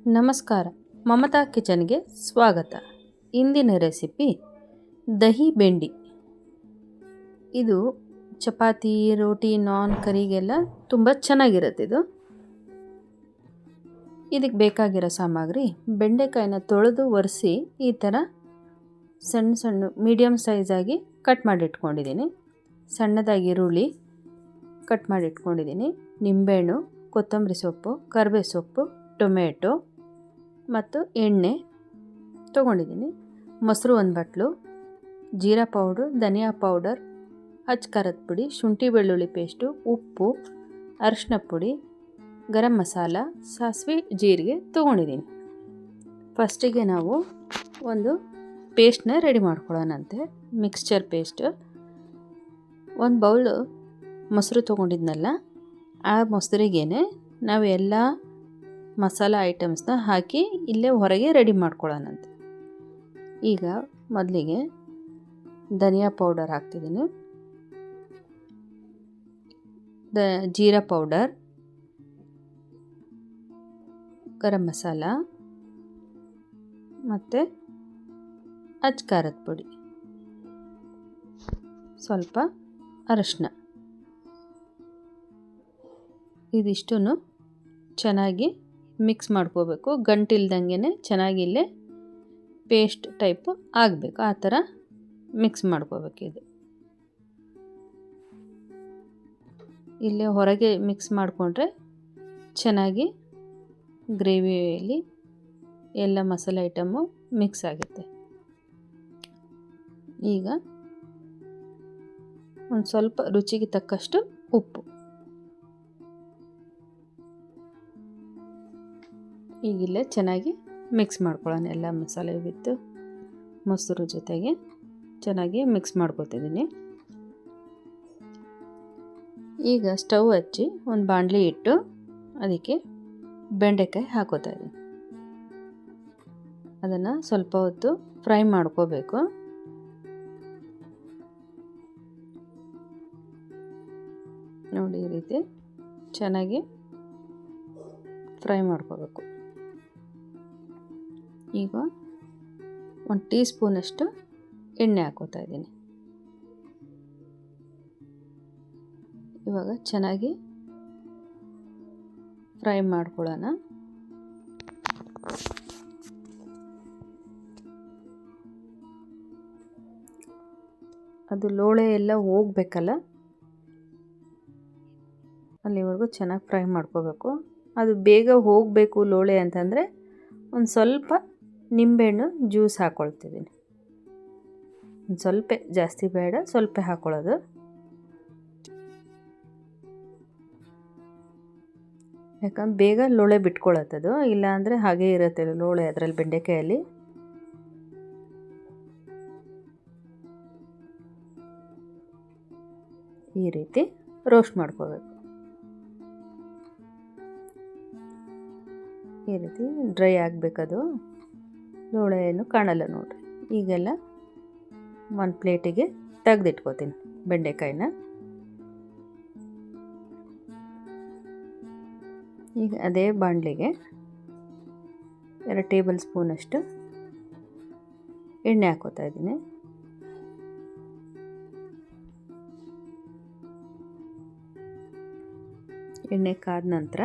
ನಮಸ್ಕಾರ, ಮಮತಾ ಕಿಚನ್ಗೆ ಸ್ವಾಗತ. ಇಂದಿನ ರೆಸಿಪಿ ದಹಿ ಬೆಂಡಿ. ಇದು ಚಪಾತಿ, ರೋಟಿ, ನಾನ್, ಕರಿಗೆಲ್ಲ ತುಂಬ ಚೆನ್ನಾಗಿರುತ್ತೆ. ಇದಕ್ಕೆ ಬೇಕಾಗಿರೋ ಸಾಮಗ್ರಿ: ಬೆಂಡೆಕಾಯಿನ ತೊಳೆದು ಒರೆಸಿ ಈ ಥರ ಸಣ್ಣ ಸಣ್ಣ ಮೀಡಿಯಮ್ ಸೈಜಾಗಿ ಕಟ್ ಮಾಡಿ ಇಟ್ಕೊಂಡಿದ್ದೀನಿ. ಸಣ್ಣದಾಗಿ ಈರುಳ್ಳಿ ಕಟ್ ಮಾಡಿ ಇಟ್ಕೊಂಡಿದ್ದೀನಿ. ನಿಂಬೆಹಣ್ಣು, ಕೊತ್ತಂಬರಿ ಸೊಪ್ಪು, ಕರಿಬೇವು ಸೊಪ್ಪು, ಟೊಮೆಟೊ ಮತ್ತು ಎಣ್ಣೆ ತೊಗೊಂಡಿದ್ದೀನಿ. ಮೊಸರು 1 ಬಟ್ಲು, ಜೀರಾ ಪೌಡ್ರು, ಧನಿಯಾ ಪೌಡರ್, ಖಾರದ ಪುಡಿ, ಶುಂಠಿ ಬೆಳ್ಳುಳ್ಳಿ ಪೇಸ್ಟು, ಉಪ್ಪು, ಅರಿಶಿನ ಪುಡಿ, ಗರಂ ಮಸಾಲ, ಸಾಸಿವೆ, ಜೀರಿಗೆ ತೊಗೊಂಡಿದ್ದೀನಿ. ಫಸ್ಟಿಗೆ ನಾವು ಒಂದು ಪೇಸ್ಟ್ನ ರೆಡಿ ಮಾಡ್ಕೊಳ್ಳೋಣಂತೆ. Mixture paste. 1 ಬೌಲ್ ಮೊಸರು ತೊಗೊಂಡಿದ್ನಲ್ಲ, ಆ ಮೊಸರಿಗೇ ನಾವು ಎಲ್ಲ ಮಸಾಲ ಐಟಮ್ಸ್ನ ಹಾಕಿ ಇಲ್ಲೇ ಹೊರಗೆ ರೆಡಿ ಮಾಡ್ಕೊಳ್ಳೋಣಂತೆ. ಈಗ ಮೊದಲಿಗೆ ಧನಿಯಾ ಪೌಡರ್ ಹಾಕ್ತಿದ್ದೀನಿ, ಜೀರಾ ಪೌಡರ್, ಗರಂ ಮಸಾಲ ಮತ್ತು ಖಾರದ ಪುಡಿ, ಸ್ವಲ್ಪ ಅರಿಶಿನ. ಇದಿಷ್ಟನ್ನು ಚೆನ್ನಾಗಿ ಮಿಕ್ಸ್ ಮಾಡ್ಕೋಬೇಕು. ಗಂಟಿಲ್ದಂಗೆ ಚೆನ್ನಾಗಿ ಇಲ್ಲೇ ಪೇಸ್ಟ್ ಟೈಪು ಆಗಬೇಕು. ಆ ಥರ ಮಿಕ್ಸ್ ಮಾಡ್ಕೋಬೇಕು. ಇದು ಇಲ್ಲೇ ಹೊರಗೆ ಮಿಕ್ಸ್ ಮಾಡಿಕೊಂಡ್ರೆ ಚೆನ್ನಾಗಿ ಗ್ರೇವಿಯಲ್ಲಿ ಎಲ್ಲ ಮಸಾಲೆ ಐಟಮು ಮಿಕ್ಸ್ ಆಗುತ್ತೆ. ಈಗ ಒಂದು ಸ್ವಲ್ಪ ರುಚಿಗೆ ತಕ್ಕಷ್ಟು ಉಪ್ಪು. ಈಗಿಲ್ಲೇ ಚೆನ್ನಾಗಿ ಮಿಕ್ಸ್ ಮಾಡ್ಕೊಳ್ಳೋಣ. ಎಲ್ಲ ಮಸಾಲೆ ಬಿತ್ತು ಮೊಸರು ಜೊತೆಗೆ ಚೆನ್ನಾಗಿ ಮಿಕ್ಸ್ ಮಾಡ್ಕೊತಿದ್ದೀನಿ. ಈಗ ಸ್ಟವ್ ಹಚ್ಚಿ ಒಂದು ಬಾಣಲಿ ಇಟ್ಟು ಅದಕ್ಕೆ ಬೆಂಡೆಕಾಯಿ ಹಾಕೋತಾ ಇದ್ದೀನಿ. ಅದನ್ನು ಸ್ವಲ್ಪ ಹೊತ್ತು ಫ್ರೈ ಮಾಡ್ಕೋಬೇಕು. ನೋಡಿ, ಈ ರೀತಿ ಚೆನ್ನಾಗಿ ಫ್ರೈ ಮಾಡ್ಕೋಬೇಕು. ಈಗ 1 ಟೀ ಸ್ಪೂನಷ್ಟು ಎಣ್ಣೆ ಹಾಕೋತಾ ಇದ್ದೀನಿ. ಇವಾಗ ಚೆನ್ನಾಗಿ ಫ್ರೈ ಮಾಡ್ಕೊಳ್ಳೋಣ. ಅದು ಲೋಳೆ ಎಲ್ಲ ಹೋಗಬೇಕಲ್ಲ, ಅಲ್ಲಿವರೆಗೂ ಚೆನ್ನಾಗಿ ಫ್ರೈ ಮಾಡ್ಕೋಬೇಕು. ಅದು ಬೇಗ ಹೋಗಬೇಕು ಲೋಳೆ ಅಂತಂದರೆ ಒಂದು ಸ್ವಲ್ಪ ನಿಂಬೆಹಣ್ಣು ಜ್ಯೂಸ್ ಹಾಕ್ಕೊಳ್ತಿದ್ದೀನಿ. ಒಂದು ಸ್ವಲ್ಪ, ಜಾಸ್ತಿ ಬೇಡ, ಸ್ವಲ್ಪ ಹಾಕ್ಕೊಳ್ಳೋದು. ಯಾಕಂದ್ರೆ ಬೇಗ ಲೋಳೆ ಬಿಟ್ಕೊಳ್ಳುತ್ತದು, ಇಲ್ಲಾಂದರೆ ಹಾಗೇ ಇರುತ್ತೆ ಲೋಳೆ ಅದರಲ್ಲಿ, ಬೆಂಡೆಕಾಯಲ್ಲಿ. ಈ ರೀತಿ ರೋಸ್ಟ್ ಮಾಡ್ಕೋಬೇಕು. ಈ ರೀತಿ ಡ್ರೈ ಆಗಬೇಕದು, ಲೋಳೆ ಏನು ಕಾಣಲ್ಲ ನೋಡಿರಿ. ಈಗೆಲ್ಲ ಒಂದು ಪ್ಲೇಟಿಗೆ ತೆಗೆದಿಟ್ಕೋತೀನಿ ಬೆಂಡೆಕಾಯಿನ. ಈಗ ಅದೇ ಬಾಣಲಿಗೆ 2 ಟೇಬಲ್ ಸ್ಪೂನಷ್ಟು ಎಣ್ಣೆ ಹಾಕೋತಾ ಇದ್ದೀನಿ. ಎಣ್ಣೆ ಕಾದ ನಂತರ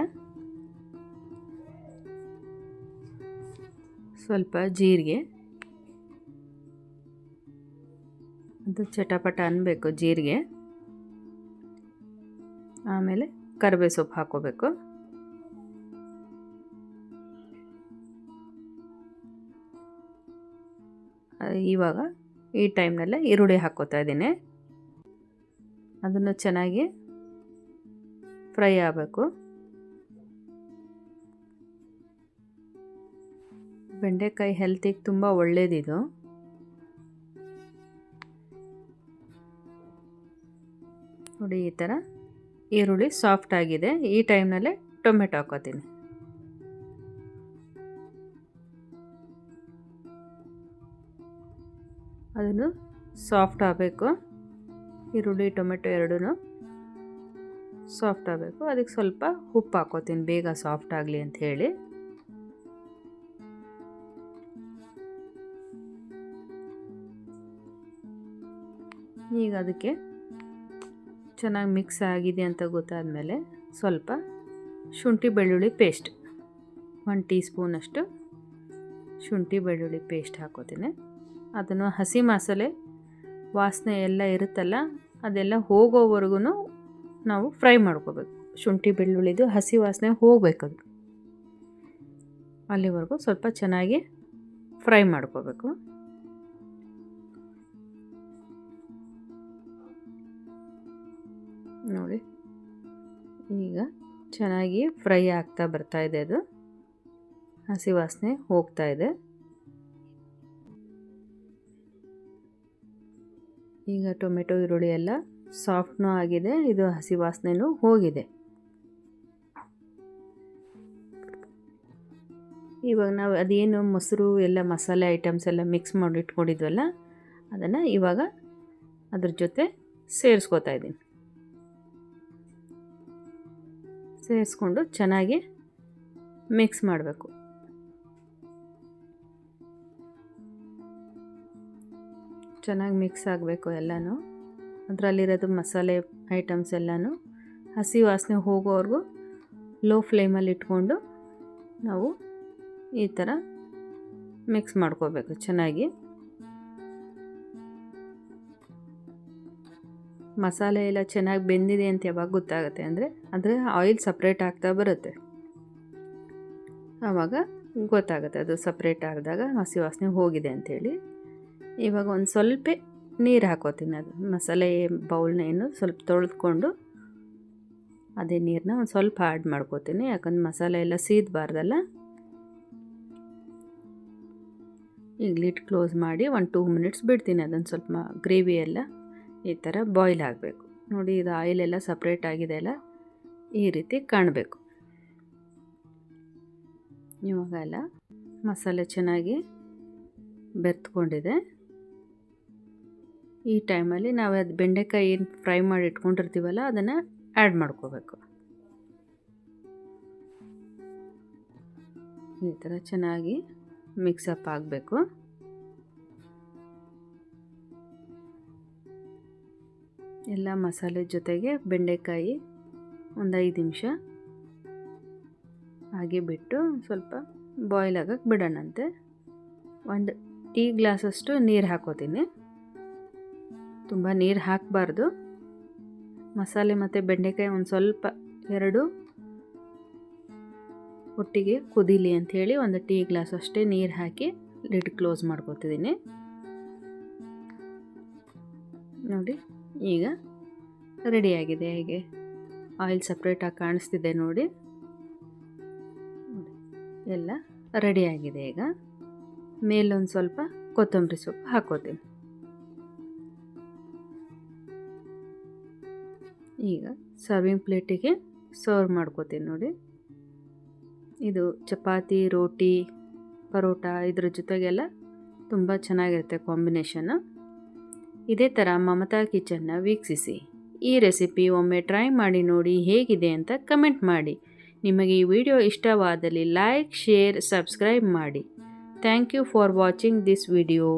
ಸ್ವಲ್ಪ ಜೀರಿಗೆ, ಅದು ಚಟಪಟ ಅನ್ನಬೇಕು ಜೀರಿಗೆ. ಆಮೇಲೆ ಕರಿಬೇವು ಸೊಪ್ಪು ಹಾಕೋಬೇಕು. ಇವಾಗ ಈ ಟೈಮ್ನಲ್ಲೇ ಈರುಳ್ಳಿ ಹಾಕೋತಾ ಇದ್ದೀನಿ. ಅದನ್ನು ಚೆನ್ನಾಗಿ ಫ್ರೈ ಆಗಬೇಕು. ಬೆಂಡೆಕಾಯಿ ಹೆಲ್ತಿಗೆ ತುಂಬ ಒಳ್ಳೆಯದಿದು. ನೋಡಿ, ಈ ಥರ ಈರುಳ್ಳಿ ಸಾಫ್ಟ್ ಆಗಿದೆ. ಈ ಟೈಮ್ನಲ್ಲೇ ಟೊಮೆಟೊ ಹಾಕೋತೀನಿ. ಅದನ್ನು ಸಾಫ್ಟ್ ಆಗಬೇಕು. ಈರುಳ್ಳಿ ಟೊಮೆಟೊ ಎರಡೂ ಸಾಫ್ಟ್ ಆಗಬೇಕು. ಅದಕ್ಕೆ ಸ್ವಲ್ಪ ಉಪ್ಪು ಹಾಕೋತೀನಿ ಬೇಗ ಸಾಫ್ಟ್ ಆಗಲಿ ಅಂತ ಹೇಳಿ. ಈಗ ಅದಕ್ಕೆ ಚೆನ್ನಾಗಿ ಮಿಕ್ಸ್ ಆಗಿದೆ ಅಂತ ಗೊತ್ತಾದ ಮೇಲೆ ಸ್ವಲ್ಪ ಶುಂಠಿ ಬೆಳ್ಳುಳ್ಳಿ ಪೇಸ್ಟ್ 1 ಟೀ ಸ್ಪೂನಷ್ಟು ಶುಂಠಿ ಬೆಳ್ಳುಳ್ಳಿ ಪೇಸ್ಟ್ ಹಾಕೋತೀನಿ. ಅದನ್ನು ಹಸಿ ಮಸಾಲೆ ವಾಸನೆ ಎಲ್ಲ ಇರುತ್ತಲ್ಲ ಅದೆಲ್ಲ ಹೋಗೋವರೆಗೂ ನಾವು ಫ್ರೈ ಮಾಡ್ಕೋಬೇಕು. ಶುಂಠಿ ಬೆಳ್ಳುಳ್ಳಿದು ಹಸಿ ವಾಸನೆ ಹೋಗಬೇಕದು, ಅಲ್ಲಿವರೆಗೂ ಸ್ವಲ್ಪ ಚೆನ್ನಾಗಿ ಫ್ರೈ ಮಾಡ್ಕೋಬೇಕು. ನೋಡಿ ಈಗ ಚೆನ್ನಾಗಿ ಫ್ರೈ ಆಗ್ತಾ ಬರ್ತಾ ಇದೆ, ಅದು ಹಸಿ ವಾಸನೆ ಹೋಗ್ತಾ ಇದೆ. ಈಗ ಟೊಮೆಟೊ ಈರುಳ್ಳಿ ಎಲ್ಲ ಸಾಫ್ಟ್ನೂ ಆಗಿದೆ, ಇದು ಹಸಿ ವಾಸನೆನೂ ಹೋಗಿದೆ. ಇವಾಗ ನಾವು ಅದೇನು ಮೊಸರು ಎಲ್ಲ ಮಸಾಲೆ ಐಟಮ್ಸ್ ಎಲ್ಲ ಮಿಕ್ಸ್ ಮಾಡಿ ಇಟ್ಕೊಂಡಿದ್ವಲ್ಲ ಅದನ್ನು ಇವಾಗ ಅದ್ರ ಜೊತೆ ಸೇರಿಸ್ಕೊತಾ ಇದ್ದೀನಿ. ಸೇರಿಸ್ಕೊಂಡು ಚೆನ್ನಾಗಿ ಮಿಕ್ಸ್ ಮಾಡಬೇಕು. ಚೆನ್ನಾಗಿ ಮಿಕ್ಸ್ ಆಗಬೇಕು ಎಲ್ಲನೂ. ಅದರಲ್ಲಿರೋದು ಮಸಾಲೆ ಐಟಮ್ಸ್ ಎಲ್ಲನೂ ಹಸಿ ವಾಸನೆ ಹೋಗೋವರೆಗೂ ಲೋ ಫ್ಲೇಮಲ್ಲಿ ಇಟ್ಕೊಂಡು ನಾವು ಈ ಥರ ಮಿಕ್ಸ್ ಮಾಡ್ಕೋಬೇಕು ಚೆನ್ನಾಗಿ. ಮಸಾಲೆ ಎಲ್ಲ ಚೆನ್ನಾಗಿ ಬೆಂದಿದೆ ಅಂತ ಯಾವಾಗ ಗೊತ್ತಾಗುತ್ತೆ ಅಂದರೆ ಅದರ ಆಯಿಲ್ ಸಪ್ರೇಟ್ ಆಗ್ತಾ ಬರುತ್ತೆ, ಆವಾಗ ಗೊತ್ತಾಗುತ್ತೆ ಅದು ಸಪ್ರೇಟ್ ಆಗಿದಾಗ ಹಸಿ ವಾಸನೆ ಹೋಗಿದೆ ಅಂಥೇಳಿ. ಇವಾಗ ಒಂದು ಸ್ವಲ್ಪ ನೀರು ಹಾಕೋತೀನಿ. ಅದು ಮಸಾಲೆ ಬೌಲ್ನೇನು ಸ್ವಲ್ಪ ತೊಳೆದುಕೊಂಡು ಅದೇ ನೀರನ್ನ ಒಂದು ಸ್ವಲ್ಪ ಆ್ಯಡ್ ಮಾಡ್ಕೋತೀನಿ, ಯಾಕಂದ್ರೆ ಮಸಾಲೆ ಎಲ್ಲ ಸೀದಬಾರ್ದಲ್ಲ. ಈಗ ಲಿಡ್ ಕ್ಲೋಸ್ ಮಾಡಿ 1-2 ಮಿನಿಟ್ಸ್ ಬಿಡ್ತೀನಿ. ಅದನ್ನು ಸ್ವಲ್ಪ ಗ್ರೇವಿ ಎಲ್ಲ ಈ ಥರ ಬಾಯ್ಲ್ ಆಗಬೇಕು. ನೋಡಿ ಇದು ಆಯಿಲೆಲ್ಲ ಸಪ್ರೇಟ್ ಆಗಿದೆ ಅಲ್ಲ, ಈ ರೀತಿ ಕಾಣಬೇಕು. ಇವಾಗೆಲ್ಲ ಮಸಾಲೆ ಚೆನ್ನಾಗಿ ಬೆರೆತ್ಕೊಂಡಿದೆ. ಈ ಟೈಮಲ್ಲಿ ನಾವು ಅದು ಬೆಂಡೆಕಾಯಿ ಏನು ಫ್ರೈ ಮಾಡಿ ಇಟ್ಕೊಂಡಿರ್ತೀವಲ್ಲ ಅದನ್ನು ಆ್ಯಡ್ ಮಾಡ್ಕೋಬೇಕು. ಈ ಥರ ಚೆನ್ನಾಗಿ ಮಿಕ್ಸಪ್ ಆಗಬೇಕು. ಎಲ್ಲ ಮಸಾಲೆ ಜೊತೆಗೆ ಬೆಂಡೆಕಾಯಿ ಒಂದು 5 ನಿಮಿಷ ಹಾಗೆ ಬಿಟ್ಟು ಸ್ವಲ್ಪ ಬಾಯ್ಲ್ ಆಗಕ್ಕೆ ಬಿಡೋಣಂತೆ. 1 ಟೀ ಗ್ಲಾಸಷ್ಟು ನೀರು ಹಾಕೋತೀನಿ. ತುಂಬ ನೀರು ಹಾಕಬಾರ್ದು. ಮಸಾಲೆ ಮತ್ತು ಬೆಂಡೆಕಾಯಿ ಒಂದು ಸ್ವಲ್ಪ 2 ಒಟ್ಟಿಗೆ ಕುದೀಲಿ ಅಂಥೇಳಿ 1 ಟೀ ಗ್ಲಾಸ್ ಅಷ್ಟೇ ನೀರು ಹಾಕಿ ಲಿಡ್ ಕ್ಲೋಸ್ ಮಾಡ್ಕೊತಿದ್ದೀನಿ. ನೋಡಿ ಈಗ ರೆಡಿಯಾಗಿದೆ. ಹೇಗೆ ಆಯಿಲ್ ಸಪ್ರೇಟಾಗಿ ಕಾಣಿಸ್ತಿದೆ ನೋಡಿ, ಎಲ್ಲ ರೆಡಿಯಾಗಿದೆ. ಈಗ ಮೇಲೊಂದು ಸ್ವಲ್ಪ ಕೊತ್ತಂಬರಿ ಸೊಪ್ಪು ಹಾಕೋತೀನಿ. ಈಗ ಸರ್ವಿಂಗ್ ಪ್ಲೇಟಿಗೆ ಸರ್ವ್ ಮಾಡ್ಕೋತೀನಿ. ನೋಡಿ ಇದು ಚಪಾತಿ, ರೋಟಿ, ಪರೋಟ ಇದ್ರ ಜೊತೆಗೆಲ್ಲ ತುಂಬ ಚೆನ್ನಾಗಿರುತ್ತೆ ಕಾಂಬಿನೇಷನ್ನು. ಇದೇ ಥರ ಮಮತಾ ಕಿಚನ್ನ ವೀಕ್ಷಿಸಿ. ಈ ರೆಸಿಪಿ ಒಮ್ಮೆ ಟ್ರೈ ಮಾಡಿ ನೋಡಿ ಹೇಗಿದೆ ಅಂತ ಕಮೆಂಟ್ ಮಾಡಿ. ನಿಮಗೆ ಈ ವಿಡಿಯೋ ಇಷ್ಟವಾದಲ್ಲಿ ಲೈಕ್, ಶೇರ್, ಸಬ್ಸ್ಕ್ರೈಬ್ ಮಾಡಿ. Thank you for watching this video.